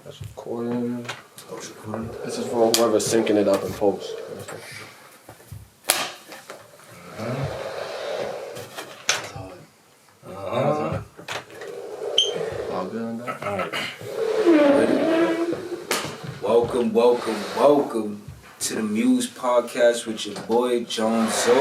That's recording. This is for whoever's syncing it up in post. All good on that? Alright. Welcome to the Muse podcast with your boy John So.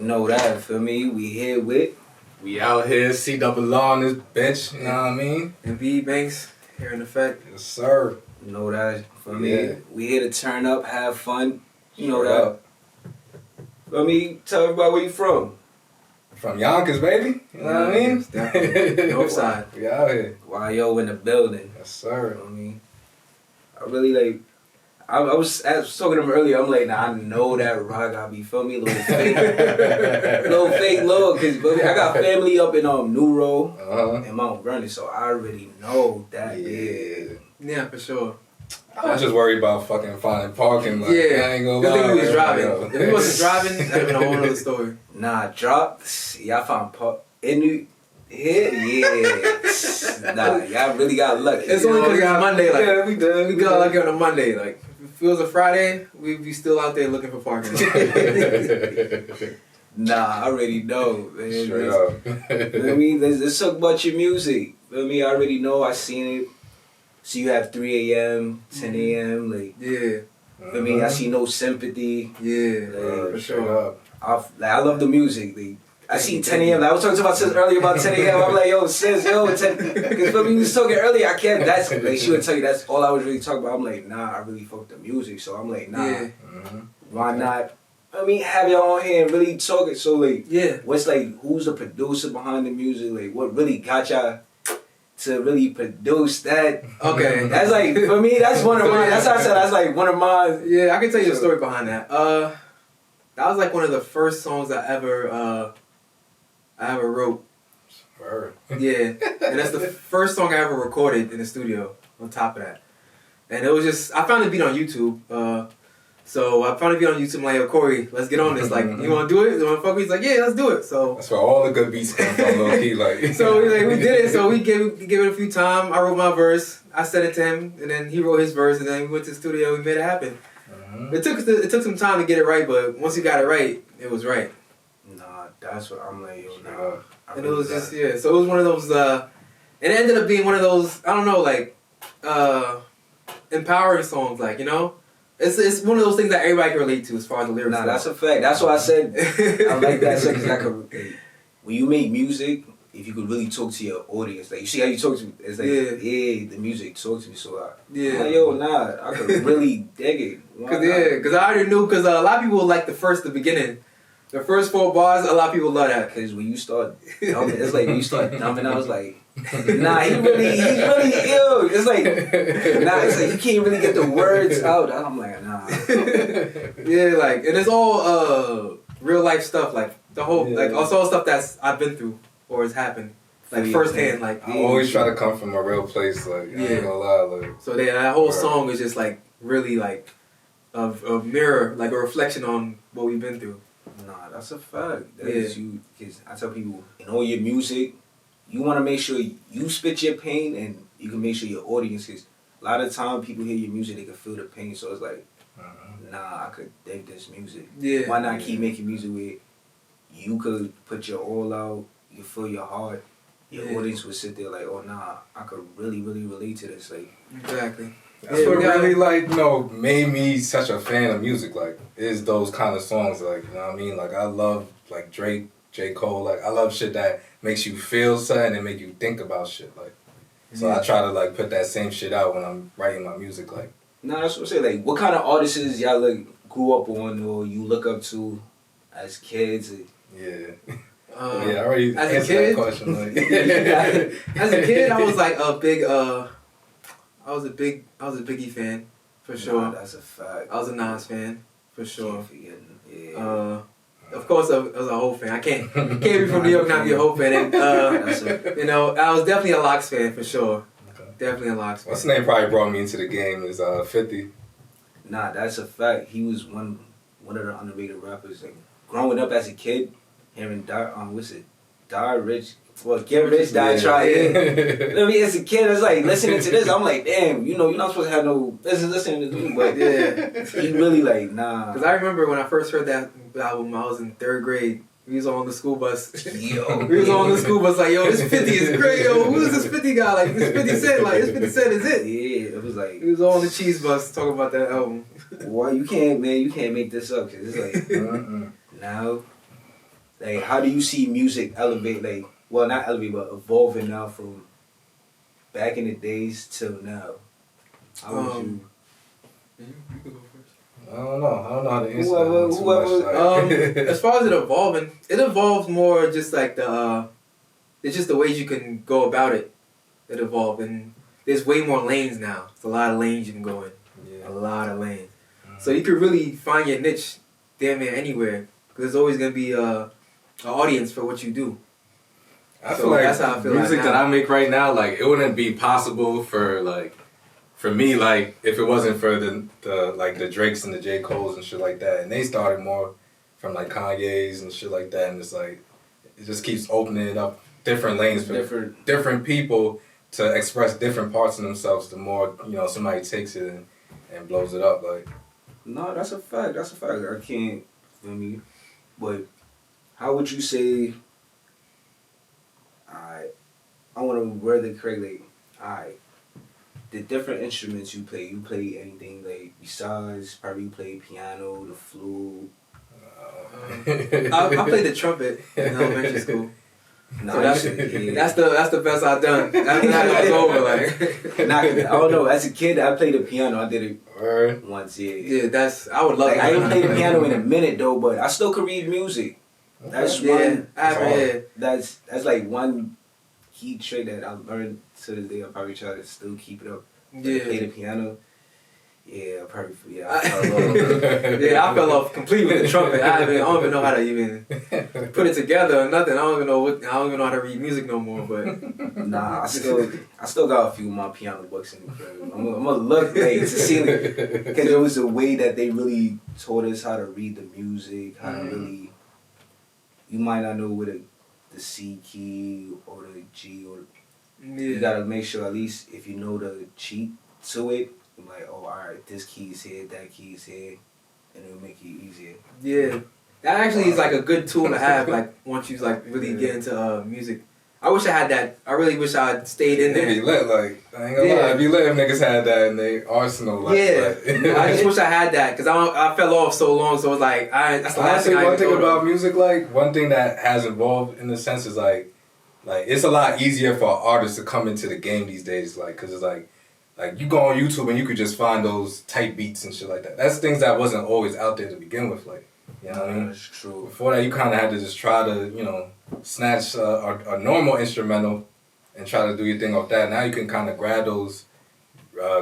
You know that, feel me? We out here, C-double on this bitch, you know what I mean? And B Banks here in effect. Yes, sir. You know that, for me? Yeah. We here to turn up, have fun. You know Straight that. up. Let me tell everybody where you from. From Yonkers, baby. You know what I mean? Definitely. North side. We out here. YO in the building. Yes, You sir. know what I mean? I really like. I was talking to him earlier. I'm like, nah, I know that rock. I be feel me, little fake look. Cause I got family up in New Road and Mount Vernon, so I already know that. Yeah. Yeah, for sure. I was just worried about fucking finding parking. Like, Yeah. I ain't gonna Good thing lie. we was driving. Yo. If we wasn't driving, that'd have been a whole other story. Nah, dropped. Y'all found in yeah. Nah, y'all really got lucky. It's only because it's Monday. Like, Yeah, we did. we got lucky on a Monday. Like, if it was a Friday, we'd be still out there looking for parking. Nah, I already know, man. Straight up. I mean, let's talk about your music. I mean, I already know. I seen it. So you have 3 a.m., 10 a.m. Like, Yeah, I mean, I see No Sympathy. yeah, Like, for Straight sure. up. I love the music. Like, I see 10 a.m. Like, I was talking to my sis earlier about 10 a.m. I'm like, yo, sis, 10. Because when we was talking earlier, I can't. That's like she would tell you that's all I was really talking about. I'm like, nah, I really fuck the music. So I'm like, nah, Yeah, why not? I mean, have y'all on here and really talk it. So like, yeah. what's like, who's the producer behind the music? Like, what really got y'all to really produce that? Okay. That's like, for me, that's one of mine. That's how I said, that's like one of mine. Yeah, I can tell you the story behind that. That was like one of the first songs I ever wrote. Word. Yeah, and that's the first song I ever recorded in the studio. On top of that, and it was just I found the beat on YouTube. So I found the beat on YouTube. I'm like, yo, Corey, let's get on this. Like, you want to do it? You want to fuck with? He's like, yeah, let's do it. So That's where all the good beats come from, low key. Like. so we did it. So we gave it a few time. I wrote my verse. I sent it to him, and then he wrote his verse, and then we went to the studio. We made it happen. It took some time to get it right, but once you got it right, it was right. Nah, that's what I'm like, yo, nah. I And it really was got just So it was one of those. And it ended up being one of those. I don't know, like empowering songs. Like, you know, it's one of those things that everybody can relate to as far as the lyrics. Nah, go. that's a fact. That's why I said I like that because I could. When you make music, if you could really talk to your audience, like you see how you talk to me, it's like yeah, the music talks to me. So I'm like, yo, nah, I could really dig it. Cause I already knew. Cause a lot of people like the beginning, the first 4 bars. A lot of people love that. Because when you start dumping, it's like when you start dumping, I was like, nah, he's really ill. It's like, nah, it's like you can't really get the words out. I'm like, nah. Yeah, like, and it's all real life stuff. Like the whole, like also stuff that's I've been through or has happened, like firsthand. Like I always try to come from a real place, like, I ain't gonna lie, like. So that whole song is just like really like a mirror, like a reflection on what we've been through. Nah, that's a fact. That is you. Because I tell people, in all your music, you want to make sure you spit your pain and you can make sure your audience, because a lot of time people hear your music, they can feel the pain. So it's like, nah, I could dig this music. Yeah. Why not keep making music where you could put your all out, you feel your heart, your audience would sit there like, oh nah, I could really, really relate to this. Like, Exactly. That's what really, like, you know, made me such a fan of music, like, is those kind of songs, like, you know what I mean? Like, I love, like, Drake, J. Cole, like, I love shit that makes you feel something and make you think about shit, like. So I try to, like, put that same shit out when I'm writing my music, like. nah, that's what I'm saying. Like, what kind of artists y'all like grew up on or you look up to as kids? Yeah. Yeah, I already as a answered kid? that question, like. As a kid, I was like a big I was a Biggie fan for sure. Nah, that's a fact. I was a Nas fan for sure. Can't forget him. Yeah. Of course, I was a Hope fan. I can't be from New York and not be a Hope fan. And, you know, I was definitely a Lox fan for sure. Okay. Definitely a Lox fan. What's the name probably brought me into the game is 50. Nah, that's a fact. He was one of the underrated rappers. Like, growing up as a kid, hearing Die Rich, well, Get Rich, Die Trying. I mean, as a kid, I was like listening to this. I'm like, damn, you know, you're not supposed to have no listening to me, but he really like nah. Because I remember when I first heard that album, I was in 3rd grade. We was on the school bus. Yo, we was on the school bus like, yo, this 50 is great, yo. Who is this 50 guy? Like, this 50 Cent, like, this 50 Cent is it. Yeah, it was like... We was on the cheese bus talking about that album. Why you can't make this up, because it's like, now, like, how do you see music elevate, like, well, not elevate, but evolving now from back in the days till now? How would you... You can go first. I don't know how to answer that too Whoever- much. As far as it evolves more just like it's just the ways you can go about it that evolve, and there's way more lanes now. It's a lot of lanes you can go in. Yeah. A lot of lanes. So you could really find your niche damn near anywhere, because there's always going to be an audience for what you do. I So feel like that's how I feel music like that now. I make right now, like it wouldn't be possible for me, like if it wasn't for the Drakes and the J. Coles and shit like that, and they started more from like Kanye's and shit like that, and it's like it just keeps opening up different lanes for different people to express different parts of themselves. The more somebody takes it and blows it up, like. No, that's a fact. That's a fact. I can't, feel me? But how would you say, I want to word it correctly, the different instruments you play anything like besides, probably you play piano, the flute? I played the trumpet in elementary school. No, So that's the best I've done. After that, it was over. Like, I don't know. As a kid, I played the piano. I did it once. Yeah. yeah, I would love. Like, to I didn't play the learn. piano in a minute though, but I still could read music. That's one. That's like one key trick that I learned to this day. I'll probably try to still keep it up. Yeah. Play the piano. Yeah, probably. I fell off completely with the trumpet. I don't even know how to even put it together or nothing. I don't even know how to read music no more. But nah, I still got a few of my piano books in the crib. I'm gonna look like to see because it was a way that they really taught us how to read the music, how to really. You might not know where the C key or the G or you gotta make sure at least if you know the cheat to it. Like, oh, alright, this key's here, that key's here, and it'll make it easier. yeah, that actually is like a good tool to have. Like once you like really get into music, I wish I had that. I really wish I had stayed in there. It'd be lit, like I ain't gonna lie. It'd be lit if niggas had that in their arsenal. Like, I just wish I had that because I fell off so long. So it's like that's the last thing I one thing thought about of. music, like one thing that has evolved in the sense is like it's a lot easier for artists to come into the game these days, like because it's like you go on YouTube and you could just find those tight beats and shit like that. That's things that wasn't always out there to begin with, like you know what I mean. That's true. Before that, you kind of had to just try to snatch a normal instrumental and try to do your thing off that. Now you can kind of grab those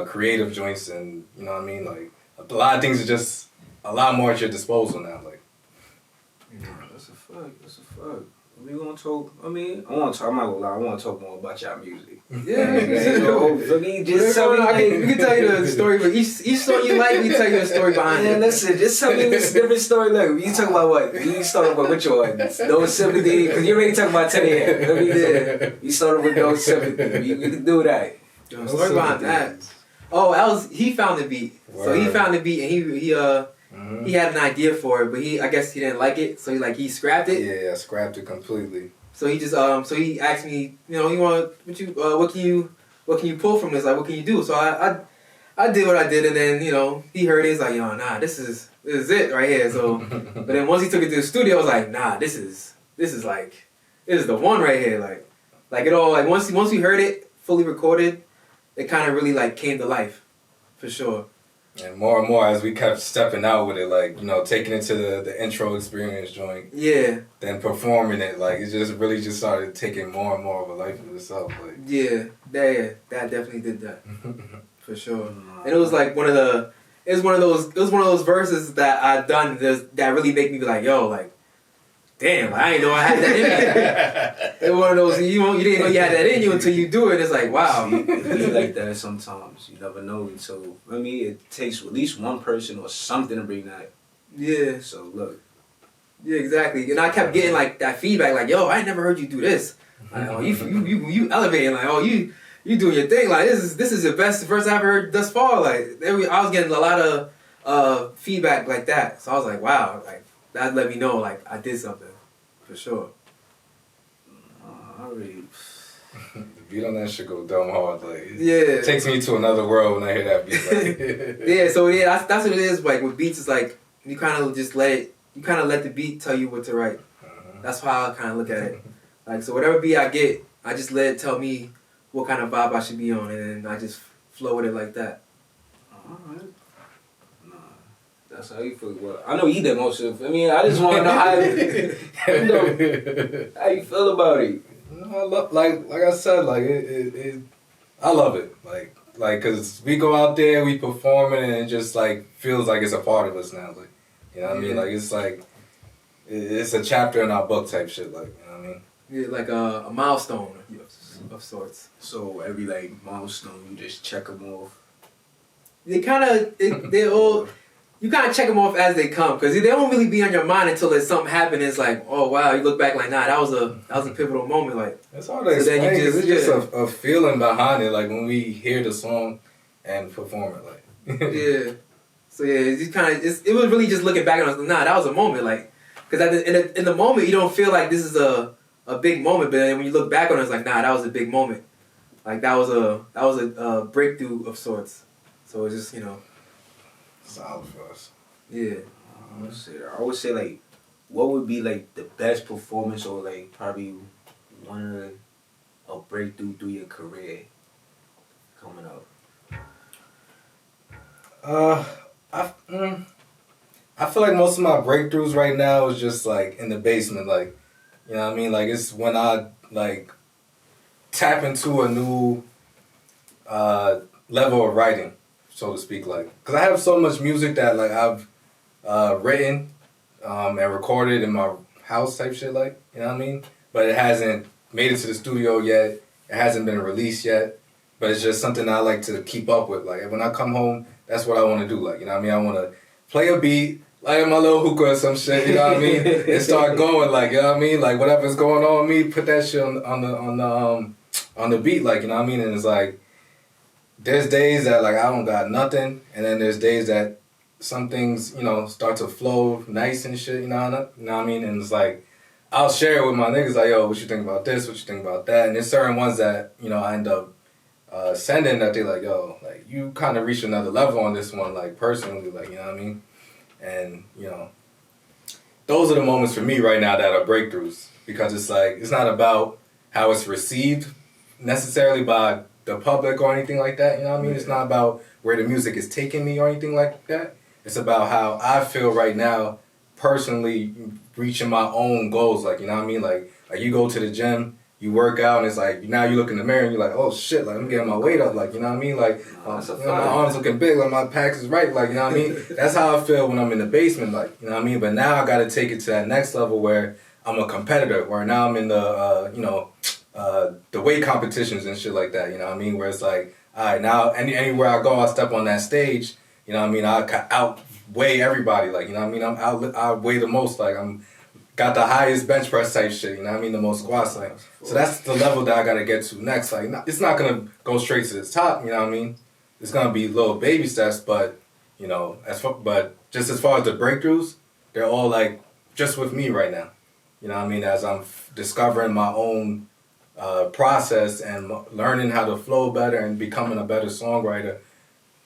creative joints and you know what I mean. Like a lot of things are just a lot more at your disposal now. Like That's a fact. That's a fact. We gonna talk. I mean, I want to talk. I'm not gonna lie. I want to talk more about y'all music. Yeah, For me, just tell me. we can tell you the story, but each song you like, we tell you the story behind Man, it. listen, just tell me this different story. Look, you talk about what? You started with which one? No sympathy, because you already talking about 10 a.m. You started with no sympathy. We can do that. The story behind that. Oh, he found the beat. Word. So he found the beat, and he had an idea for it, but I guess he didn't like it, so he scrapped it. yeah, I scrapped it completely. So he just so he asked me, what can you pull from this? Like, what can you do? So I did what I did, and then he heard it. He's like, yo, nah, this is it right here. So, but then once he took it to the studio, I was like, nah, this is the one right here. Like it all. Like once we heard it fully recorded, it kind of really like came to life, for sure. And more as we kept stepping out with it, like, taking it to the intro experience joint. Yeah. Then performing it, like, it just really just started taking more and more of a life of itself. Like. Yeah, that definitely did that. For sure. And it was like one of those verses that I done that really make me be like, yo, like, damn, I didn't know I had that in me. It's one of those you didn't know you had that in you until you do it. It's like, wow. See, it be like that sometimes. You never know. So I mean, it takes at least one person or something to bring that. Yeah. So look. Yeah, exactly. And I kept getting like that feedback, like, yo, I never heard you do this. Like, oh, you elevating, like, oh, you doing your thing, like this is the best verse I've ever heard thus far. Like I was getting a lot of feedback like that, so I was like, wow, like that let me know like I did something for sure. I really. The beat on that shit go dumb hard. Like Yeah, it takes me to another world when I hear that beat. Like, yeah. So yeah, that's what it is. Like with beats, it's like you kind of just let the beat tell you what to write. That's how I kind of look at it. Like so, whatever beat I get, I just let it tell me what kind of vibe I should be on, and then I just flow with it like that. Alright. Nah, that's how you feel. Well, I know you did most of it. I mean, I just want to know how you feel about it. No, I love, like I said, like it I love it. Like, cause we go out there, we perform it, and it just like feels like it's a part of us now. Like, you know what I mean? Like it's like it's a chapter in our book type shit. Like, you know what I mean? Yeah, like a milestone of sorts. So every like milestone, you just check them off. They kind of they all you kind of check them off as they come because they don't really be on your mind until there's something happen. It's like, oh wow, you look back like, nah, that was a pivotal moment. Like it's hard to explain. Then you It's just a feeling behind it. Like when we hear the song and perform it, like yeah. So yeah, it's just kind of it was really just looking back and I was like, nah, that was a moment. Like because in the moment you don't feel like this is a big moment, but then when you look back on it, it's like, nah, that was a big moment. Like that was a breakthrough of sorts. So it's just solid for us. Yeah. I would say like, what would be like the best performance or like probably one of a breakthrough through your career coming up? I feel like most of my breakthroughs right now is just like in the basement, like, you know what I mean? Like it's when I like tap into a new level of writing, so to speak, like, cause I have so much music that like I've written and recorded in my house type shit, like, you know what I mean? But it hasn't made it to the studio yet. It hasn't been released yet. But it's just something I like to keep up with. Like when I come home, that's what I want to do. Like, you know what I mean? I want to play a beat, light my little hookah or some shit, you know what I mean? And start going, like, you know what I mean? Like whatever's going on with me, put that shit on the beat, like, you know what I mean? And it's like, there's days that like I don't got nothing, and then there's days that some things, start to flow nice and shit, you know what I mean? And it's like, I'll share it with my niggas, like, yo, what you think about this, what you think about that? And there's certain ones that, I end up sending that they like, yo, like, you kind of reached another level on this one, like, personally, like, you know what I mean? And, those are the moments for me right now that are breakthroughs, because it's like, it's not about how it's received necessarily by the public or anything like that, you know what I mean? It's not about where the music is taking me or anything like that. It's about how I feel right now, personally reaching my own goals, like, you know what I mean? Like you go to the gym, you work out, and it's like, now you look in the mirror and you're like, oh shit, like I'm getting my weight up, like, you know what I mean? Like, my arms looking big, like my packs is right, like, you know what I mean? That's how I feel when I'm in the basement, like, you know what I mean? But now I gotta take it to that next level where I'm a competitor, where now I'm in the, the weight competitions and shit like that, you know what I mean? Where it's like, all right, now anywhere I go, I step on that stage, you know what I mean? I outweigh everybody, like, you know what I mean? I outweigh the most, like, got the highest bench press type shit, you know what I mean? The most squats, like. So that's the level that I gotta get to next. Like, it's not gonna go straight to the top, you know what I mean? It's gonna be little baby steps, but, but just as far as the breakthroughs, they're all like just with me right now. You know what I mean? As I'm discovering my own process and learning how to flow better and becoming a better songwriter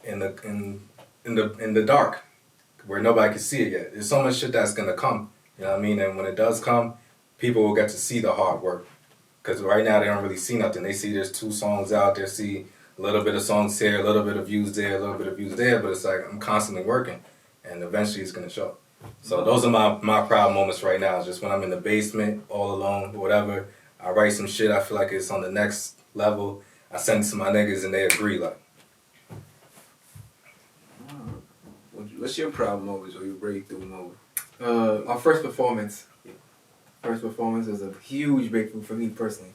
in the dark, where nobody can see it yet. There's so much shit that's gonna come. You know what I mean? And when it does come, people will get to see the hard work. Because right now they don't really see nothing. They see there's 2 songs out there, see a little bit of songs here, a little bit of views there, a little bit of views there, but it's like I'm constantly working, and eventually it's gonna show. So those are my proud moments right now. Just when I'm in the basement, all alone, whatever, I write some shit, I feel like it's on the next level, I send it to my niggas and they agree, like. What's your proud moments or your breakthrough moment? Our first performance. First performance was a huge breakthrough for me personally,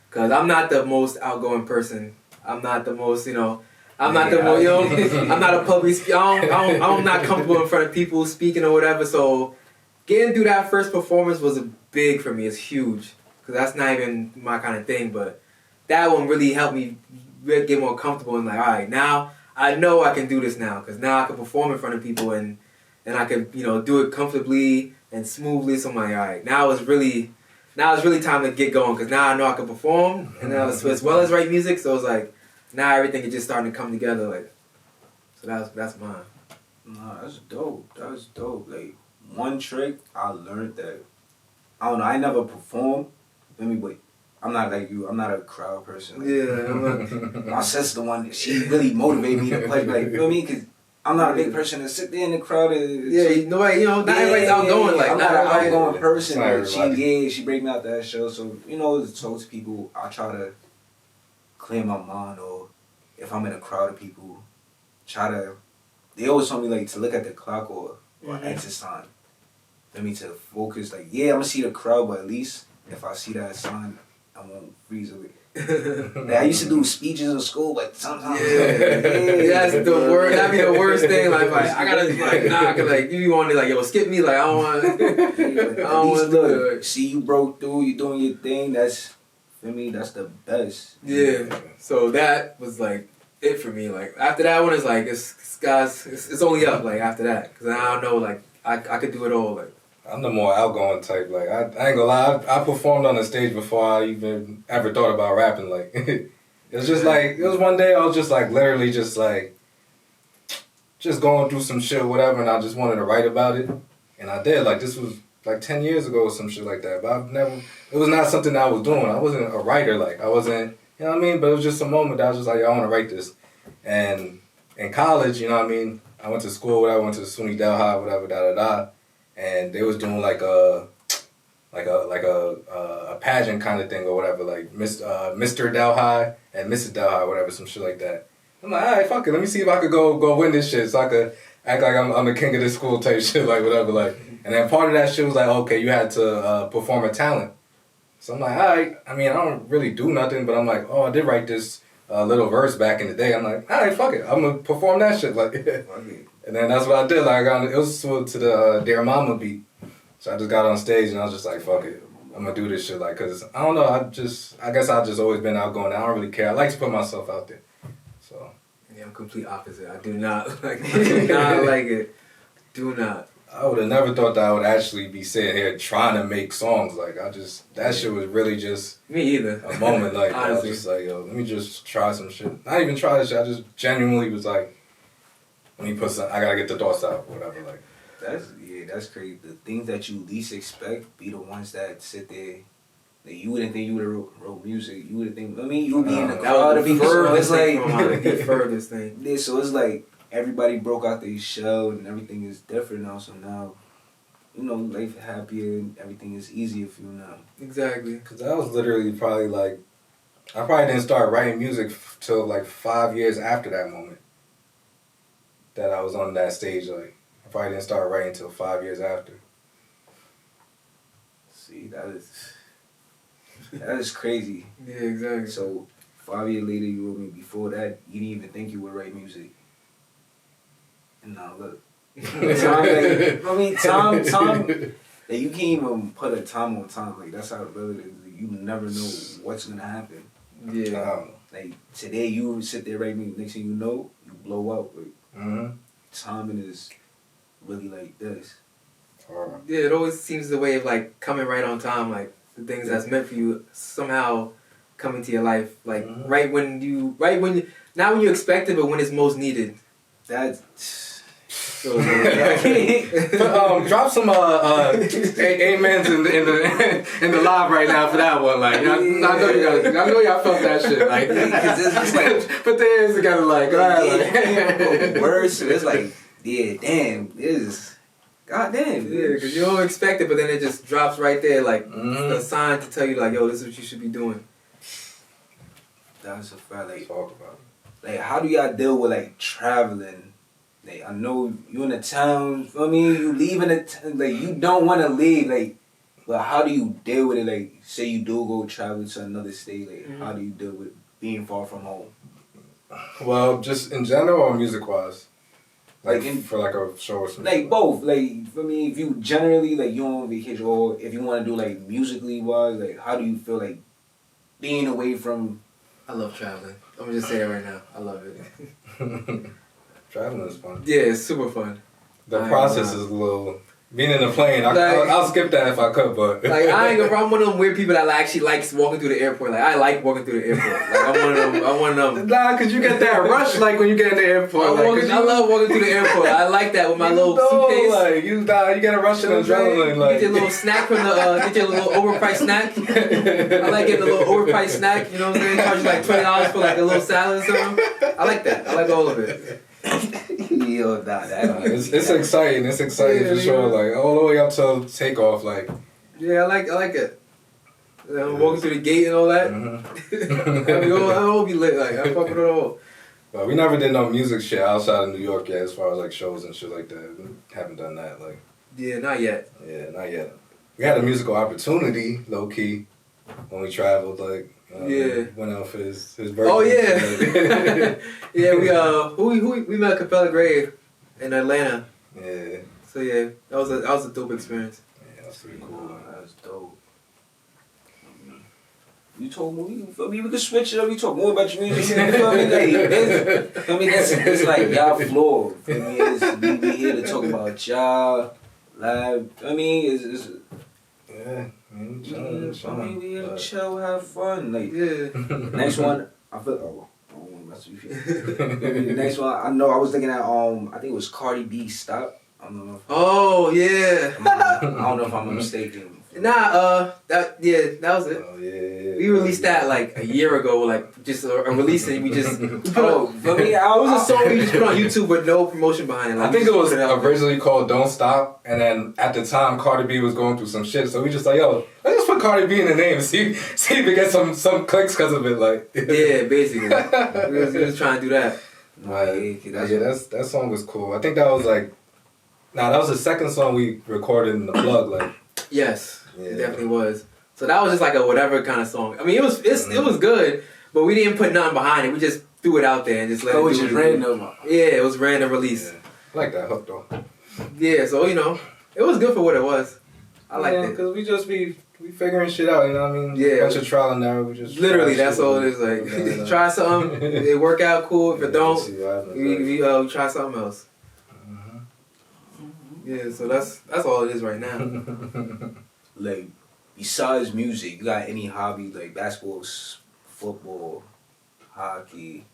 cause I'm not the most outgoing person. I'm not the most, I'm not the most, I'm not a public speaker. I'm not comfortable in front of people speaking or whatever. So getting through that first performance was big for me. It's huge, because that's not even my kind of thing. But that one really helped me get more comfortable and like, all right, now I know I can do this now, because now I can perform in front of people and I can, you know, do it comfortably and smoothly. So I'm like, all right, now it's really time to get going, because now I know I can perform and as well as write music. So it's like now everything is just starting to come together. Like, so that's mine. Nah, that's dope. That's dope. Like, one trick I learned that, I don't know, I never performed. Let me wait. I'm not like you. I'm not a crowd person. Like, Yeah. my sister, the one, she really motivated me to play. Like, you know what I mean? Because I'm not a big person to sit there in the crowd and... Yeah, nobody, you know, not everybody's outgoing. Like, I'm not an outgoing person. Not But she bring me out that show. So, you know, to talk to people, I try to clear my mind, or if I'm in a crowd of people, they always tell me, like, to look at the clock or exit sign. For me to focus, like, yeah, I'm going to see the crowd, but at least if I see that sign, I won't freeze away. Like, I used to do speeches in school, but sometimes... That's the worst. That'd be the worst thing. Like I gotta, like, nah, cause, like, you want to, like, yo, skip me, like, I don't want to... At least look, see you broke through, you doing your thing, that's, for me, that's the best. Yeah. So that was, like, it for me. Like, after that one, it's like, it's only up, like, after that. Because I don't know, like, I could do it all, like. I'm the more outgoing type. Like, I ain't gonna lie, I performed on the stage before I even ever thought about rapping. Like, it was just like, it was one day I was just like, literally just like, just going through some shit or whatever, and I just wanted to write about it. And I did. Like, this was like 10 years ago or some shit like that. But it was not something I was doing. I wasn't a writer. Like, I wasn't, you know what I mean? But it was just a moment that I was just like, I want to write this. And in college, you know what I mean? I went to school, whatever, went to SUNY Del High, whatever, da-da-da. And they was doing like a pageant kind of thing or whatever, like Mr. Del High and Mrs. Del High, whatever, some shit like that. I'm like, all right, fuck it, let me see if I could go win this shit, so I could act like I'm the king of this school type shit, like whatever, like. And then part of that shit was like, okay, you had to perform a talent. So I'm like, all right. I mean, I don't really do nothing, but I'm like, oh, I did write this little verse back in the day. I'm like, all right, fuck it, I'm gonna perform that shit, like. And then that's what I did. Like, it was to the Dear Mama beat. So I just got on stage and I was just like, fuck it. I'm going to do this shit. Like, because, I don't know, I guess I've just always been outgoing. I don't really care. I like to put myself out there. So. Yeah, I'm complete opposite. I do not like it. Do not. I would have never thought that I would actually be sitting here trying to make songs. Like, that shit was really just. Me either. A moment. Like, I was Honestly. just like, yo, let me just try some shit. Not even try this shit. I just genuinely was like, let me I gotta get the thoughts out, whatever, like. That's crazy. The things that you least expect be the ones that sit there. Like, you wouldn't think you would have wrote music. You would think, I mean, you would be in the crowd. The furthest thing. The like, furthest thing. Yeah, so it's like everybody broke out their shell and everything is different now. So now, you know, life happier and everything is easier for you now. Exactly. Because I was literally probably like, I probably didn't start writing music till like 5 years after that moment that I was on that stage. Like, I probably didn't start writing till 5 years after. See, that is crazy. Yeah, exactly. So 5 years later, you wrote me. Before that, you didn't even think you would write music. And now look, time. Like, you can't even put a time on time. Like, that's how it really is. You never know what's gonna happen. Yeah. Like, today you sit there write music. Next thing you know, you blow up. Like, timing is really like this. Yeah, it always seems the way of, like, coming right on time. Like, the things that's meant for you somehow come into your life. Like, not when you expect it, but when it's most needed. That's... So, drop some amens in the live right now for that one. Like, I know y'all felt that shit. Like, it's like, put the hands together. Like, words. So it's like, yeah, damn, this is goddamn. Yeah, because you don't expect it, but then it just drops right there, like a sign to tell you, like, yo, this is what you should be doing. That's a fact. Like, talk about it. Like, how do y'all deal with, like, traveling? Like, I know you in the town, I mean, you leaving like, you don't want to leave, like, but how do you deal with it? Like, say you do go travel to another state, like, how do you deal with being far from home? Well, just in general or music-wise? Like in, for like a show or something. like both. Like for me, if you generally like you on vacation or if you want to do like musically wise, like how do you feel like being away from? I love traveling. I'm gonna just say it right now. I love it. Traveling is fun. Yeah, it's super fun. The process is a little. Being in the plane, I'll skip that if I could, but like I ain't gonna. I'm one of them weird people that actually likes walking through the airport. Like I like walking through the airport. Like I'm one of them. Nah, cause you get that rush like when you get in the airport. I love walking through the airport. I like that with my little suitcase. Like you get a rush of adrenaline. Like get your little snack from the get your little overpriced snack. I like getting a little overpriced snack. You know what I'm saying? Charge you like $20 for like a little salad or something. I like that. I like all of it. Yo, it's exciting. It's exciting for sure. Like all the way up till takeoff. Like yeah, I like it. Walking through the gate and all that. I'll be lit. Like I fuck with it all. But we never did no music shit outside of New York yet, as far as like shows and shit like that. We haven't done that. Like yeah, not yet. Yeah, not yet. We had a musical opportunity, low key, when we traveled. Like went out for his birthday. Oh yeah, yeah. We met at Capella Grave in Atlanta. Yeah. So yeah, that was a dope experience. Yeah, that's pretty cool. That's dope. You told me, you feel me? We can switch it up. We talk more about your music. You feel me? It's like y'all floor. Feel me? We here to talk about y'all live. I mean, it's yeah. I mean, we here to chill, have fun. Like, yeah. Next one, I don't want to mess with you. The next one, I know I was looking at, I think it was Cardi B, Stop. I don't know. Oh yeah. I don't know if I'm mistaken. Nah, that was it. Oh yeah. We released that like a year ago, like just a release and we just For me, it was a song we just put on YouTube with no promotion behind it. Like, I think it was originally called Don't Stop, and then at the time Cardi B was going through some shit, so we just like, yo, let's just put Cardi B in the name and see if we get some clicks because of it. Like yeah, basically. we was trying to do that. That song was cool. I think that was like, that was the second song we recorded in the plug. Like yes. It definitely was. So that was just like a whatever kind of song. I mean, it was good, but we didn't put nothing behind it. We just threw it out there and just let it do just random. Yeah, it was random release. Yeah. I like that hook though. Yeah, so it was good for what it was. I liked it because we just be figuring shit out. You know what I mean? Yeah, bunch of trial and error. We just literally that's all it is. Like try something, it work out cool. If it don't, we try something else. Yeah, so that's all it is right now. Like, besides music, you got any hobby like basketball, football, hockey?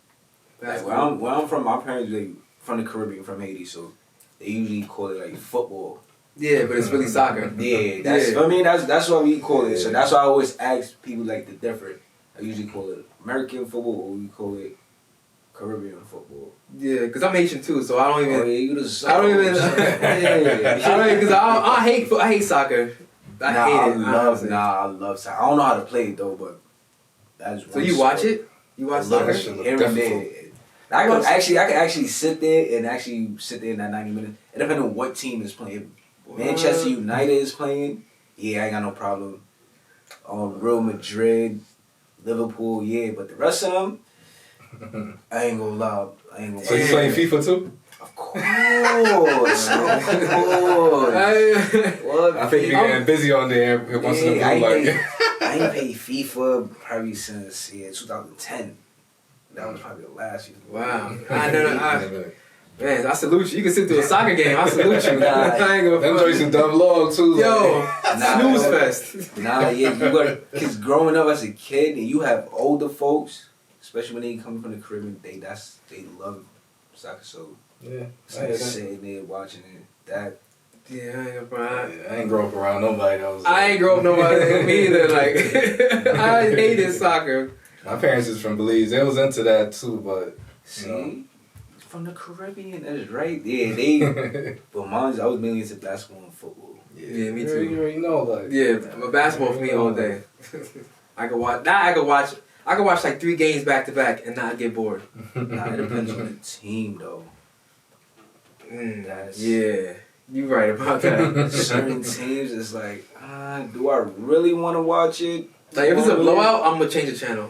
Like where I'm from, my parents like from the Caribbean, from Haiti, so they usually call it like football. Yeah, but it's really soccer. Yeah, that's what we call it. So that's why I always ask people like the different. I usually call it American football, or we call it Caribbean football. Yeah, because I'm Haitian too, so I don't even. Oh, yeah, you the I don't even. Because I hate soccer. I hate it. I love soccer. I don't know how to play it though, but that's so you watch it? You watch soccer? Every day. I can actually sit there in that 90 minutes. It depends on what team is playing. If Manchester United is playing, yeah, I ain't got no problem. Real Madrid, Liverpool, yeah, but the rest of them, I ain't gonna lie. So you playing FIFA too? Of course. I think you're getting busy on there once in a blue light. I ain't played FIFA probably since 2010. That was probably the last year. Wow. Man, I salute you. You can sit through a soccer game. I salute you. I ain't gonna. Them joints are dumb long too. Yo, snooze fest. Because growing up as a kid and you have older folks, especially when they come from the Caribbean, they love soccer. So yeah, sitting there watching it. I ain't grow up around nobody that was. I ain't grow up nobody me either. Like I hated soccer. My parents is from Belize. They was into that too, but from the Caribbean, that's right. Yeah, but mine, I was mainly into basketball and football. Yeah, me too. You already know, like. Yeah, but basketball for me all day. I could watch like 3 games back to back and not get bored. It depends on the team though. Yeah, you right about that. Certain teams, it's like, do I really want to watch it? Like if it's a blowout, I'm gonna change the channel.